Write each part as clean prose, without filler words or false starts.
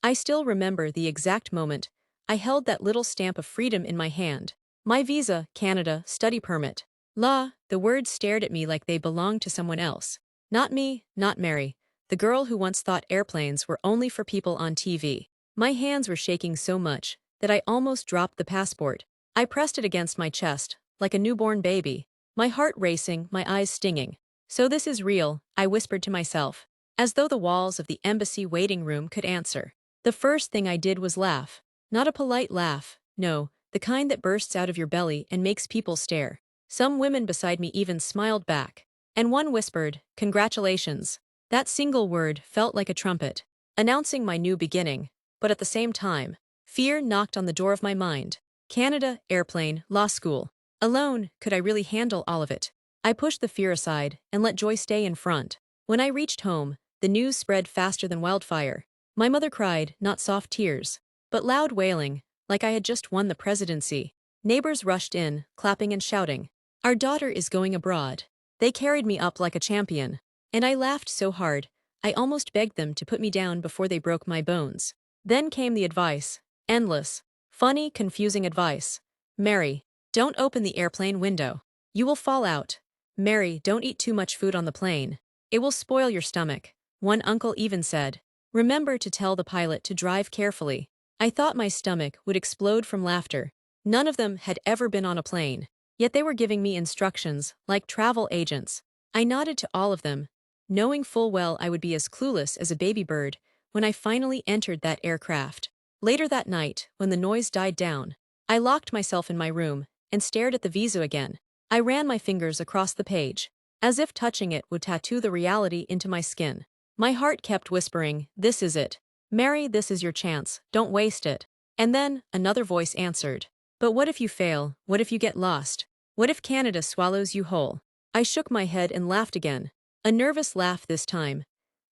I still remember the exact moment. I held that little stamp of freedom in my hand. My visa, Canada, study permit. The words stared at me like they belonged to someone else. Not me, not Mary, the girl who once thought airplanes were only for people on TV. My hands were shaking so much that I almost dropped the passport. I pressed it against my chest, like a newborn baby, my heart racing, my eyes stinging. So this is real, I whispered to myself, as though the walls of the embassy waiting room could answer. The first thing I did was laugh. Not a polite laugh, no, the kind that bursts out of your belly and makes people stare. Some women beside me even smiled back. And one whispered, "Congratulations." That single word felt like a trumpet, announcing my new beginning. But at the same time, fear knocked on the door of my mind. Canada, airplane, law school. Alone, could I really handle all of it? I pushed the fear aside and let joy stay in front. When I reached home, the news spread faster than wildfire. My mother cried, not soft tears, but loud wailing, like I had just won the presidency. Neighbors rushed in, clapping and shouting, "Our daughter is going abroad." They carried me up like a champion. And I laughed so hard, I almost begged them to put me down before they broke my bones. Then came the advice. Endless. Funny, confusing advice. "Mary, don't open the airplane window. You will fall out." "Mary, don't eat too much food on the plane. It will spoil your stomach." One uncle even said, "Remember to tell the pilot to drive carefully." I thought my stomach would explode from laughter. None of them had ever been on a plane, yet they were giving me instructions like travel agents. I nodded to all of them, knowing full well I would be as clueless as a baby bird when I finally entered that aircraft. Later that night, when the noise died down, I locked myself in my room and stared at the visa again. I ran my fingers across the page, as if touching it would tattoo the reality into my skin. My heart kept whispering, "This is it. Mary, this is your chance, don't waste it." And then, another voice answered, "But what if you fail? What if you get lost? What if Canada swallows you whole?" I shook my head and laughed again. A nervous laugh this time.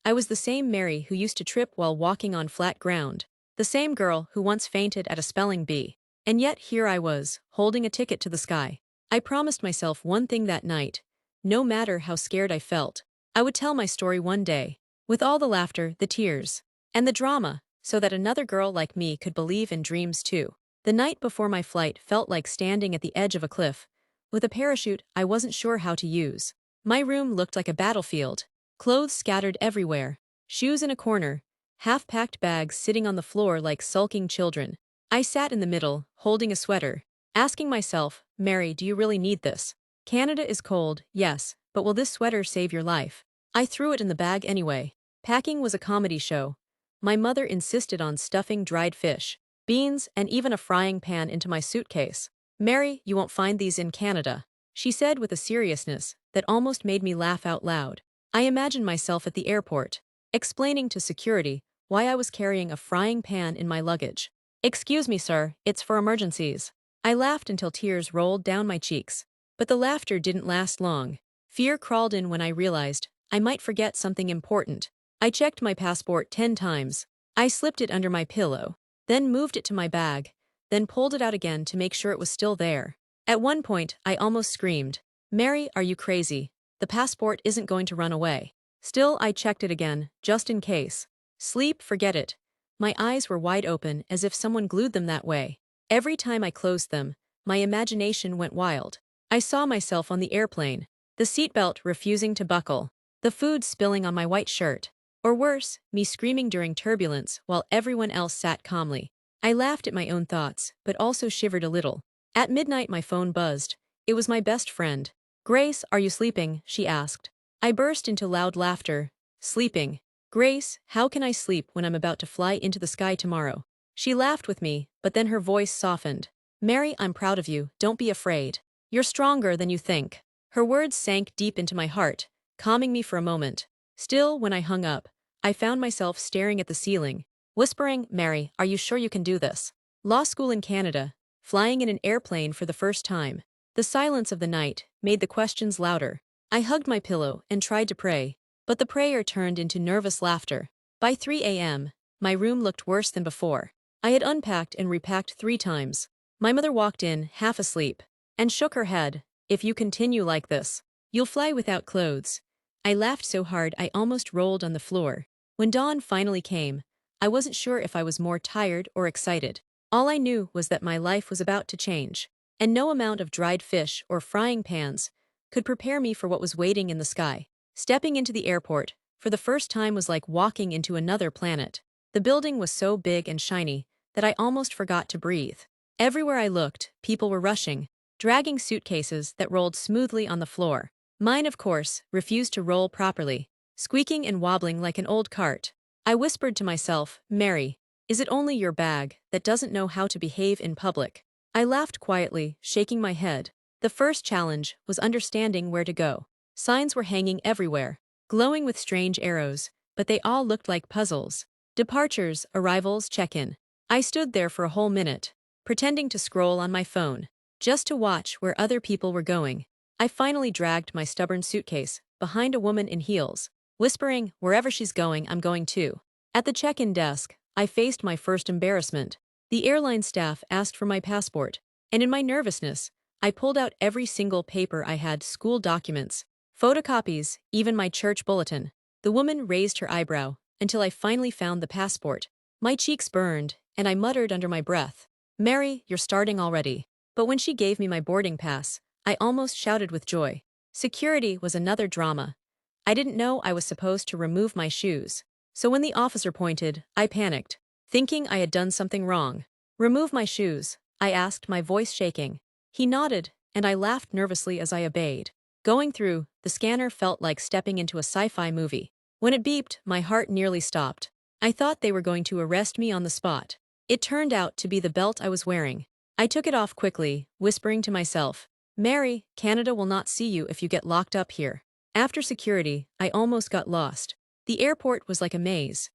I was the same Mary who used to trip while walking on flat ground. The same girl who once fainted at a spelling bee. And yet here I was, holding a ticket to the sky. I promised myself one thing that night. No matter how scared I felt, I would tell my story one day. With all the laughter, the tears, and the drama, so that another girl like me could believe in dreams too. The night before my flight felt like standing at the edge of a cliff, with a parachute I wasn't sure how to use. My room looked like a battlefield. Clothes scattered everywhere, shoes in a corner, half-packed bags sitting on the floor like sulking children. I sat in the middle, holding a sweater, asking myself, "Mary, do you really need this? Canada is cold, yes, but will this sweater save your life?" I threw it in the bag anyway. Packing was a comedy show. My mother insisted on stuffing dried fish, beans, and even a frying pan into my suitcase. "Mary, you won't find these in Canada," she said with a seriousness that almost made me laugh out loud. I imagined myself at the airport, explaining to security why I was carrying a frying pan in my luggage. "Excuse me, sir, it's for emergencies." I laughed until tears rolled down my cheeks. But the laughter didn't last long. Fear crawled in when I realized I might forget something important. I checked my passport 10 times. I slipped it under my pillow, then moved it to my bag, then pulled it out again to make sure it was still there. At one point, I almost screamed, "Mary, are you crazy? The passport isn't going to run away." Still, I checked it again, just in case. Sleep, forget it. My eyes were wide open as if someone glued them that way. Every time I closed them, my imagination went wild. I saw myself on the airplane, the seatbelt refusing to buckle, the food spilling on my white shirt. Or worse, me screaming during turbulence while everyone else sat calmly. I laughed at my own thoughts, but also shivered a little. At midnight my phone buzzed. It was my best friend. "Grace, are you sleeping?" she asked. I burst into loud laughter. "Sleeping? Grace, how can I sleep when I'm about to fly into the sky tomorrow?" She laughed with me, but then her voice softened. "Mary, I'm proud of you, don't be afraid. You're stronger than you think." Her words sank deep into my heart, calming me for a moment. Still, when I hung up, I found myself staring at the ceiling, whispering, "Mary, are you sure you can do this? Law school in Canada, flying in an airplane for the first time." The silence of the night made the questions louder. I hugged my pillow and tried to pray, but the prayer turned into nervous laughter. By 3 a.m., my room looked worse than before. I had unpacked and repacked 3 times. My mother walked in, half asleep, and shook her head. "If you continue like this, you'll fly without clothes." I laughed so hard I almost rolled on the floor. When dawn finally came, I wasn't sure if I was more tired or excited. All I knew was that my life was about to change, and no amount of dried fish or frying pans could prepare me for what was waiting in the sky. Stepping into the airport for the first time was like walking into another planet. The building was so big and shiny that I almost forgot to breathe. Everywhere I looked, people were rushing, dragging suitcases that rolled smoothly on the floor. Mine, of course, refused to roll properly, squeaking and wobbling like an old cart. I whispered to myself, "Mary, is it only your bag that doesn't know how to behave in public?" I laughed quietly, shaking my head. The first challenge was understanding where to go. Signs were hanging everywhere, glowing with strange arrows, but they all looked like puzzles. Departures, arrivals, check-in. I stood there for a whole minute, pretending to scroll on my phone, just to watch where other people were going. I finally dragged my stubborn suitcase behind a woman in heels, whispering, "Wherever she's going, I'm going too." At the check-in desk, I faced my first embarrassment. The airline staff asked for my passport, and in my nervousness, I pulled out every single paper I had: school documents, photocopies, even my church bulletin. The woman raised her eyebrow until I finally found the passport. My cheeks burned, and I muttered under my breath, "Mary, you're starting already." But when she gave me my boarding pass, I almost shouted with joy. Security was another drama. I didn't know I was supposed to remove my shoes. So when the officer pointed, I panicked, thinking I had done something wrong. "Remove my shoes," I asked, my voice shaking. He nodded, and I laughed nervously as I obeyed. Going through, the scanner felt like stepping into a sci-fi movie. When it beeped, my heart nearly stopped. I thought they were going to arrest me on the spot. It turned out to be the belt I was wearing. I took it off quickly, whispering to myself, "Mary, Canada will not see you if you get locked up here." After security, I almost got lost. The airport was like a maze.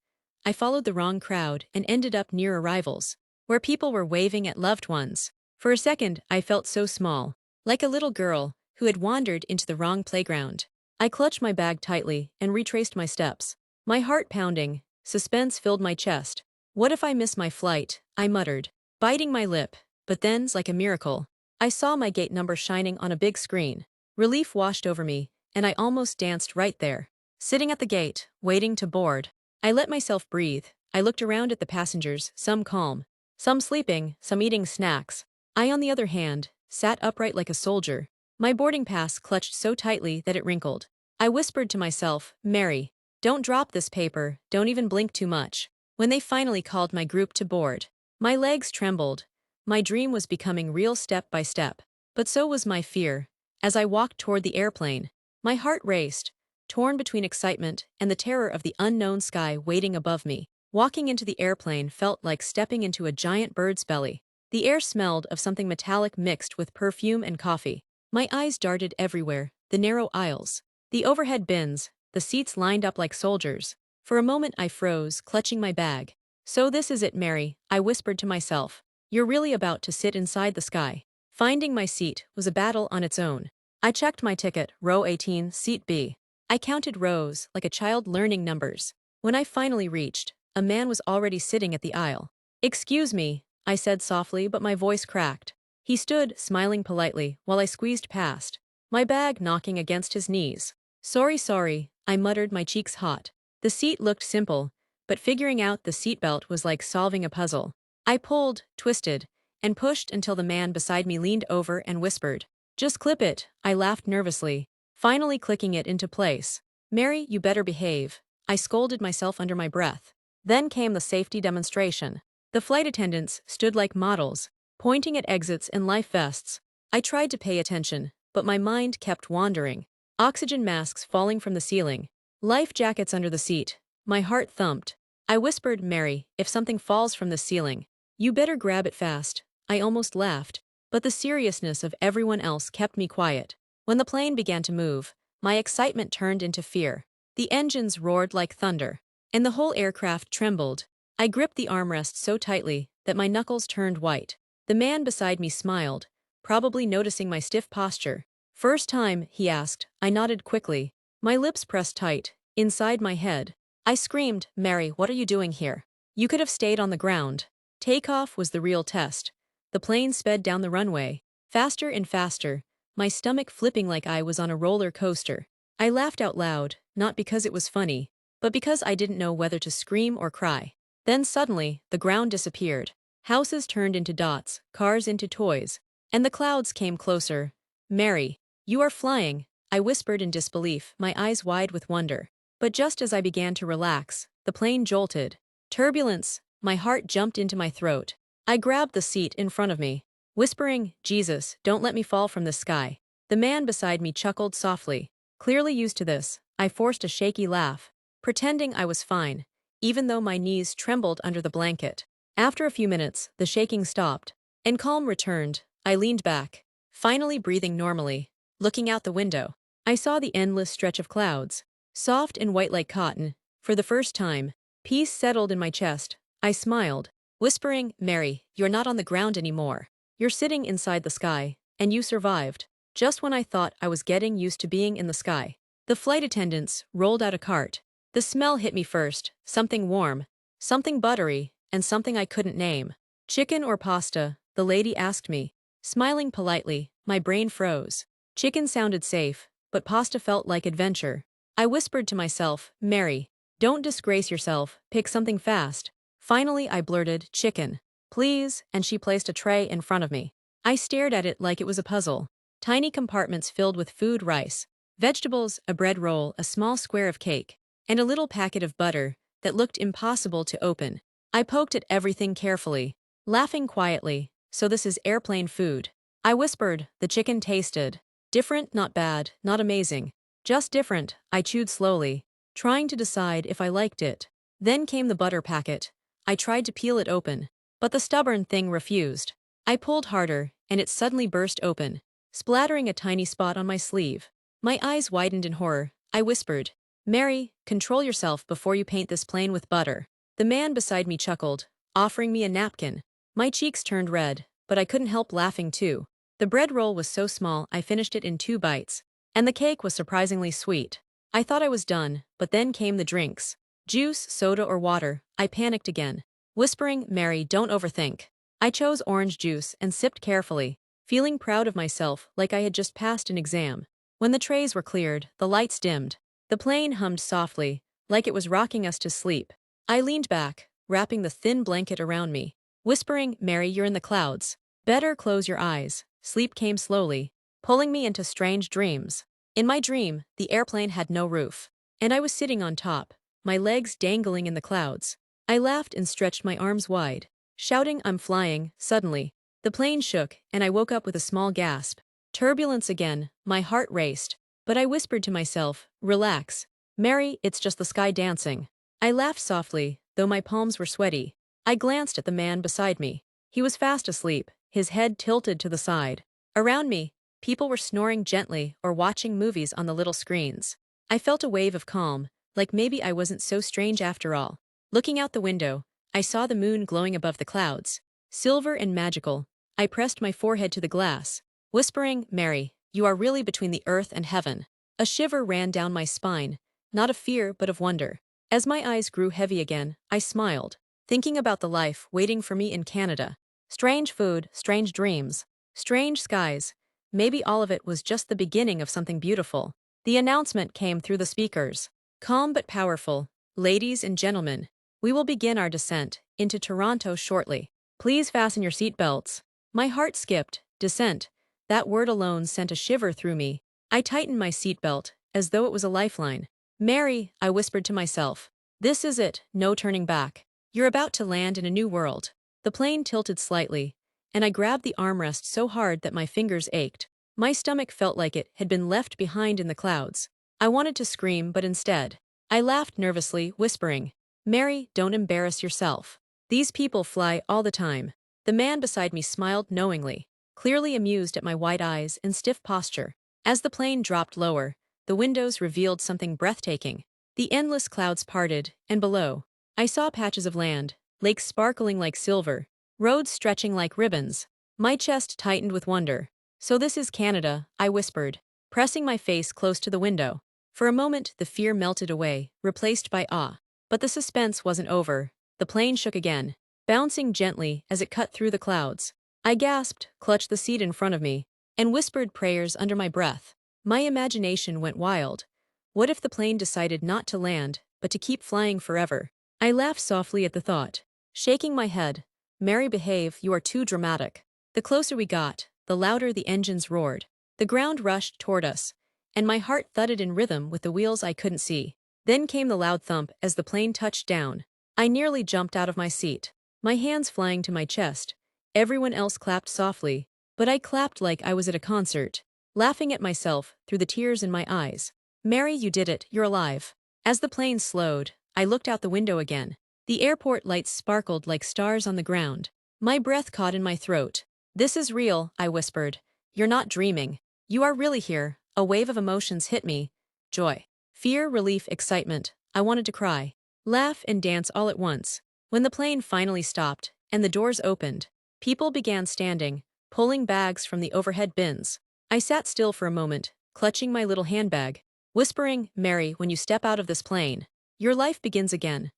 I followed the wrong crowd and ended up near arrivals, where people were waving at loved ones. For a second, I felt so small, like a little girl who had wandered into the wrong playground. I clutched my bag tightly and retraced my steps. My heart pounding, suspense filled my chest. "What if I miss my flight?" I muttered, biting my lip. But then, like a miracle, I saw my gate number shining on a big screen. Relief washed over me, and I almost danced right there. Sitting at the gate, waiting to board, I let myself breathe. I looked around at the passengers, some calm, some sleeping, some eating snacks. I, on the other hand, sat upright like a soldier, my boarding pass clutched so tightly that it wrinkled. I whispered to myself, "Mary, don't drop this paper, don't even blink too much." When they finally called my group to board, my legs trembled. My dream was becoming real step by step, but so was my fear. As I walked toward the airplane, my heart raced, torn between excitement and the terror of the unknown sky waiting above me. Walking into the airplane felt like stepping into a giant bird's belly. The air smelled of something metallic mixed with perfume and coffee. My eyes darted everywhere, the narrow aisles, the overhead bins, the seats lined up like soldiers. For a moment I froze, clutching my bag. "So this is it, Mary," I whispered to myself. "You're really about to sit inside the sky." Finding my seat was a battle on its own. I checked my ticket, row 18, seat B. I counted rows, like a child learning numbers. When I finally reached, a man was already sitting at the aisle. "Excuse me," I said softly, but my voice cracked. He stood, smiling politely, while I squeezed past, my bag knocking against his knees. Sorry, I muttered, my cheeks hot. The seat looked simple, but figuring out the seatbelt was like solving a puzzle. I pulled, twisted, and pushed until the man beside me leaned over and whispered, "Just clip it." I laughed nervously, finally clicking it into place. "Mary, you better behave," I scolded myself under my breath. Then came the safety demonstration. The flight attendants stood like models, pointing at exits and life vests. I tried to pay attention, but my mind kept wandering. Oxygen masks falling from the ceiling, life jackets under the seat. My heart thumped. I whispered, "Mary, if something falls from the ceiling, you better grab it fast." I almost laughed, but the seriousness of everyone else kept me quiet. When the plane began to move, my excitement turned into fear. The engines roared like thunder, and the whole aircraft trembled. I gripped the armrest so tightly that my knuckles turned white. The man beside me smiled, probably noticing my stiff posture. "First time?" he asked. I nodded quickly, my lips pressed tight. Inside my head, I screamed, "Mary, what are you doing here? You could have stayed on the ground." Takeoff was the real test. The plane sped down the runway, faster and faster, my stomach flipping like I was on a roller coaster. I laughed out loud, not because it was funny, but because I didn't know whether to scream or cry. Then suddenly, the ground disappeared. Houses turned into dots, cars into toys, and the clouds came closer. Mary, you are flying, I whispered in disbelief, my eyes wide with wonder. But just as I began to relax, the plane jolted. Turbulence, my heart jumped into my throat. I grabbed the seat in front of me, whispering, Jesus, don't let me fall from the sky. The man beside me chuckled softly. Clearly used to this, I forced a shaky laugh, pretending I was fine, even though my knees trembled under the blanket. After a few minutes, the shaking stopped, and calm returned. I leaned back, finally breathing normally. Looking out the window, I saw the endless stretch of clouds, soft and white like cotton. For the first time, peace settled in my chest. I smiled, whispering, Mary, you're not on the ground anymore. You're sitting inside the sky, and you survived. Just when I thought I was getting used to being in the sky, the flight attendants rolled out a cart. The smell hit me first, something warm, something buttery, and something I couldn't name. Chicken or pasta, the lady asked me. Smiling politely, my brain froze. Chicken sounded safe, but pasta felt like adventure. I whispered to myself, Mary, don't disgrace yourself, pick something fast. Finally I blurted, chicken. Please, and she placed a tray in front of me. I stared at it like it was a puzzle. Tiny compartments filled with food, rice, vegetables, a bread roll, a small square of cake, and a little packet of butter that looked impossible to open. I poked at everything carefully, laughing quietly. So this is airplane food. I whispered. The chicken tasted different, not bad, not amazing, just different. I chewed slowly, trying to decide if I liked it. Then came the butter packet. I tried to peel it open, but the stubborn thing refused. I pulled harder, and it suddenly burst open, splattering a tiny spot on my sleeve. My eyes widened in horror. I whispered, Mary, control yourself before you paint this plane with butter. The man beside me chuckled, offering me a napkin. My cheeks turned red, but I couldn't help laughing too. The bread roll was so small I finished it in 2 bites, and the cake was surprisingly sweet. I thought I was done, but then came the drinks. Juice, soda or water. I panicked again, whispering, Mary, don't overthink. I chose orange juice and sipped carefully, feeling proud of myself like I had just passed an exam. When the trays were cleared, the lights dimmed. The plane hummed softly, like it was rocking us to sleep. I leaned back, wrapping the thin blanket around me, whispering, Mary, you're in the clouds. Better close your eyes. Sleep came slowly, pulling me into strange dreams. In my dream, the airplane had no roof, and I was sitting on top, my legs dangling in the clouds. I laughed and stretched my arms wide, shouting, I'm flying. Suddenly, the plane shook, and I woke up with a small gasp. Turbulence again. My heart raced, but I whispered to myself, relax. Mary, it's just the sky dancing. I laughed softly, though my palms were sweaty. I glanced at the man beside me. He was fast asleep, his head tilted to the side. Around me, people were snoring gently or watching movies on the little screens. I felt a wave of calm, like maybe I wasn't so strange after all. Looking out the window, I saw the moon glowing above the clouds, silver and magical. I pressed my forehead to the glass, whispering, Mary, you are really between the earth and heaven. A shiver ran down my spine, not of fear but of wonder. As my eyes grew heavy again, I smiled, thinking about the life waiting for me in Canada. Strange food, strange dreams, strange skies. Maybe all of it was just the beginning of something beautiful. The announcement came through the speakers, calm but powerful. Ladies and gentlemen, we will begin our descent into Toronto shortly. Please fasten your seatbelts. My heart skipped. Descent. That word alone sent a shiver through me. I tightened my seatbelt, as though it was a lifeline. Mary, I whispered to myself, this is it, no turning back. You're about to land in a new world. The plane tilted slightly, and I grabbed the armrest so hard that my fingers ached. My stomach felt like it had been left behind in the clouds. I wanted to scream, but instead, I laughed nervously, whispering, Mary, don't embarrass yourself. These people fly all the time. The man beside me smiled knowingly, clearly amused at my wide eyes and stiff posture. As the plane dropped lower, the windows revealed something breathtaking. The endless clouds parted, and below, I saw patches of land, lakes sparkling like silver, roads stretching like ribbons. My chest tightened with wonder. So this is Canada, I whispered, pressing my face close to the window. For a moment, the fear melted away, replaced by awe. But the suspense wasn't over. The plane shook again, bouncing gently as it cut through the clouds. I gasped, clutched the seat in front of me, and whispered prayers under my breath. My imagination went wild. What if the plane decided not to land, but to keep flying forever? I laughed softly at the thought, shaking my head. Mary, behave, you are too dramatic. The closer we got, the louder the engines roared. The ground rushed toward us, and my heart thudded in rhythm with the wheels I couldn't see. Then came the loud thump as the plane touched down. I nearly jumped out of my seat, my hands flying to my chest. Everyone else clapped softly, but I clapped like I was at a concert, laughing at myself through the tears in my eyes. Mary, you did it, you're alive. As the plane slowed, I looked out the window again. The airport lights sparkled like stars on the ground. My breath caught in my throat. This is real, I whispered. You're not dreaming. You are really here. A wave of emotions hit me. Joy, fear, relief, excitement. I wanted to cry, laugh, and dance all at once. When the plane finally stopped, and the doors opened, people began standing, pulling bags from the overhead bins. I sat still for a moment, clutching my little handbag, whispering, Mary, when you step out of this plane, your life begins again.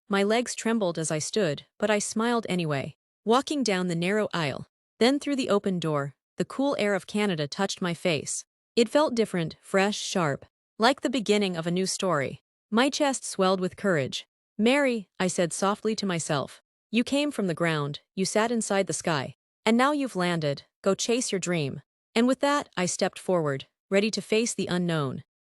My legs trembled as I stood, but I smiled anyway. Walking down the narrow aisle, then through the open door, the cool air of Canada touched my face. It felt different, fresh, sharp, like the beginning of a new story. My chest swelled with courage. Mary, I said softly to myself, you came from the ground, you sat inside the sky, and now you've landed. Go chase your dream. And with that, I stepped forward, ready to face the unknown.